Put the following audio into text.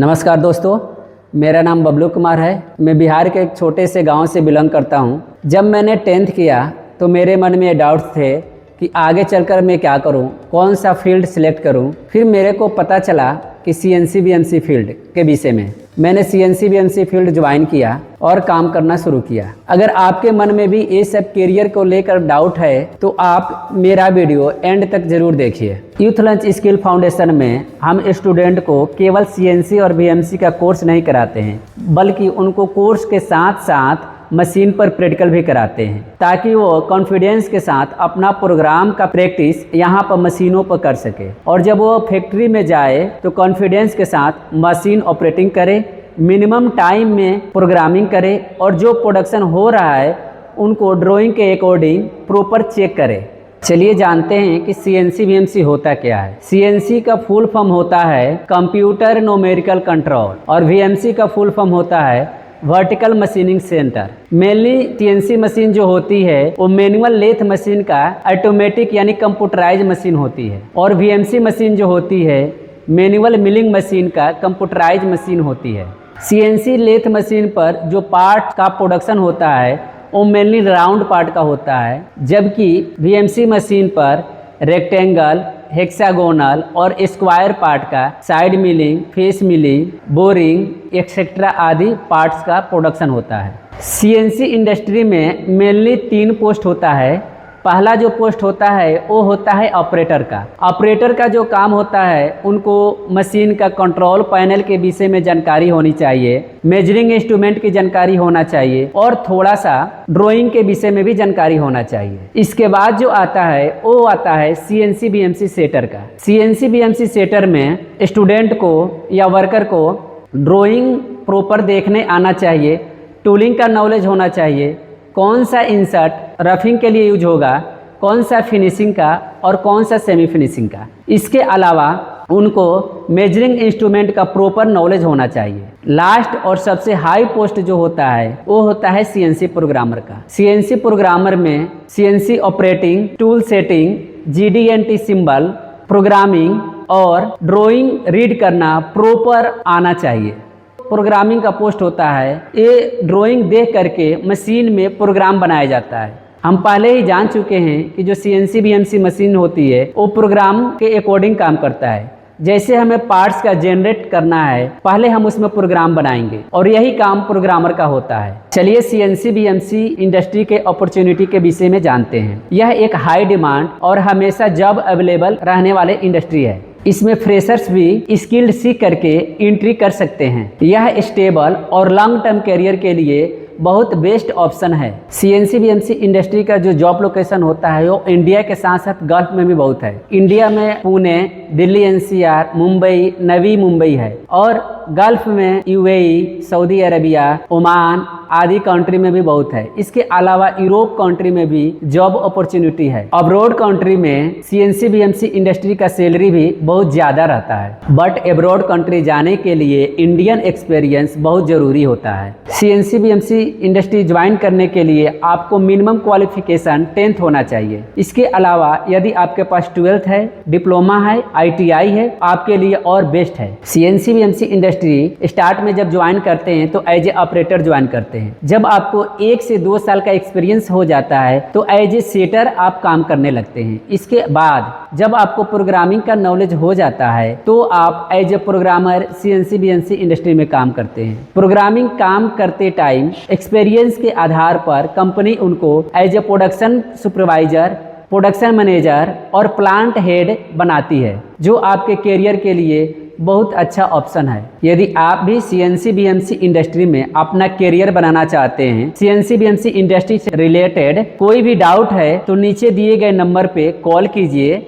नमस्कार दोस्तों, मेरा नाम बबलू कुमार है। मैं बिहार के एक छोटे से गांव से बिलोंग करता हूं। जब मैंने 10th किया तो मेरे मन में ये डाउट्स थे कि आगे चलकर मैं क्या करूं, कौन सा फील्ड सिलेक्ट करूं। फिर मेरे को पता चला कि CNC BMC फील्ड के विषय में मैंने CNC BMC फील्ड ज्वाइन किया और काम करना शुरू किया। अगर आपके मन में भी ये सब करियर को लेकर डाउट है तो आप मेरा वीडियो एंड तक जरूर देखिए। यूथ लंच स्किल फाउंडेशन में हम स्टूडेंट को केवल CNC और BMC का कोर्स नहीं कराते हैं, बल्कि उनको कोर्स के साथ साथ मशीन पर प्रैक्टिकल भी कराते हैं, ताकि वो कॉन्फिडेंस के साथ अपना प्रोग्राम का प्रैक्टिस यहाँ पर मशीनों पर कर सके और जब वो फैक्ट्री में जाए तो कॉन्फिडेंस के साथ मशीन ऑपरेटिंग करे, मिनिमम टाइम में प्रोग्रामिंग करे और जो प्रोडक्शन हो रहा है उनको ड्राइंग के अकॉर्डिंग प्रॉपर चेक करे। चलिए जानते हैं कि CNC BMC होता क्या है। CNC का फुल फॉर्म होता है कंप्यूटर न्यूमेरिकल कंट्रोल और VMC का फुल फॉर्म होता है vertical machining centre. Mainly CNC machine जो होती है वो मैनुअल लेथ मशीन का ऑटोमेटिक यानी कंप्यूटराइज मशीन होती है और VMC मशीन जो होती है मैनुअल मिलिंग मशीन का कंप्यूटराइज मशीन होती है। CNC लेथ मशीन पर जो पार्ट का प्रोडक्शन होता है वो मेनली राउंड पार्ट का होता है, जबकि VMC मशीन पर रेक्टेंगल, हेक्सागोनल और स्क्वायर पार्ट का side milling, face milling, boring etcetera आदि पार्ट्स का प्रोडक्शन होता है। CNC इंडस्ट्री में मेनली 3 पोस्ट होता है। पहला जो पोस्ट होता है वो होता है ऑपरेटर का। ऑपरेटर का जो काम होता है उनको मशीन का कंट्रोल पैनल के विषय में जानकारी होनी चाहिए, मेजरिंग इंस्ट्रूमेंट की जानकारी होना चाहिए और थोड़ा सा ड्राइंग के विषय में भी जानकारी होना चाहिए। इसके बाद जो आता है वो आता है CNC BMC सेटर का। CNC BMC सेटर में स्टूडेंट को या वर्कर को ड्राइंग प्रॉपर देखने आना चाहिए, टूलिंग का नॉलेज होना चाहिए, कौन सा इंसर्ट रफिंग के लिए यूज होगा, कौन सा फिनिशिंग का और कौन सा सेमी फिनिशिंग का। इसके अलावा उनको मेजरिंग इंस्ट्रूमेंट का प्रॉपर नॉलेज होना चाहिए। लास्ट और सबसे हाई पोस्ट जो होता है वो होता है CNC प्रोग्रामर का। CNC प्रोग्रामर में CNC operating, tool setting, GD&T symbol, programming और ड्राइंग रीड करना प्रॉपर आना चाहिए। प्रोग्रामिंग का पोस्ट होता है, ये ड्राइंग देख करके मशीन में प्रोग्राम बनाया जाता है। हम पहले ही जान चुके हैं कि जो CNC BMC मशीन होती है वो प्रोग्राम के अकॉर्डिंग काम करता है। जैसे हमें पार्ट्स का जनरेट करना है, पहले हम उसमें प्रोग्राम बनाएंगे और यही काम प्रोग्रामर का होता है। चलिए CNC BMC इंडस्ट्री के अपॉर्चुनिटी के विषय में जानते हैं। यह एक हाई डिमांड और हमेशा जॉब अवेलेबल रहने वाले इंडस्ट्री है। इसमें फ्रेशर्स भी स्किल्ड सीख करके एंट्री कर सकते हैं। यह स्टेबल और लॉन्ग टर्म करियर के लिए बहुत बेस्ट ऑप्शन है। CNC BMC इंडस्ट्री का जो जॉब लोकेशन होता है वो इंडिया के साथ साथ गल्फ में भी बहुत है। इंडिया में पुणे, दिल्ली NCR, मुंबई, नवी मुंबई है और गल्फ में UAE, सऊदी अरबिया, ओमान आदि कंट्री में भी बहुत है। इसके अलावा यूरोप कंट्री में भी जॉब अपॉर्चुनिटी है। अब्रॉड कंट्री में CNC BMC इंडस्ट्री का सैलरी भी बहुत ज़्यादा रहता है, बट अब्रॉड कंट्री जाने के लिए इंडियन एक्सपीरियंस बहुत ज़रूरी होता है। CNC BMC इंडस्ट्री ज्वाइन करने के लिए आपको मिनिमम क्वालिफिकेशन 10th होना चाहिए। इसके अलावा यदि आपके पास 12th है, डिप्लोमा है, ITI है, आपके लिए और बेस्ट है। CNC BMC इंडस्ट्री स्टार्ट में जब ज्वाइन करते हैं तो एज ए ऑपरेटर ज्वाइन करते हैं। जब आपको 1 से 2 साल का एक्सपीरियंस हो जाता है तो एज ए सेटर आप काम करने लगते हैं। इसके बाद जब आपको प्रोग्रामिंग का नॉलेज हो जाता है तो आप as a programmer CNC BMC industry में काम करते हैं। प्रोग्रामिंग काम करते टाइम एक्सपीरियंस के आधार पर कंपनी उनको as a production supervisor, production manager और प्लांट हेड बनाती है, जो आपके करियर के लिए बहुत अच्छा ऑप्शन है। यदि आप भी CNC BMC इंडस्ट्री में अपना करियर बनाना चाहते हैं, CNC BMC इंडस्ट्री से रिलेटेड कोई भी डाउट है तो नीचे दिए गए नंबर पे कॉल कीजिए।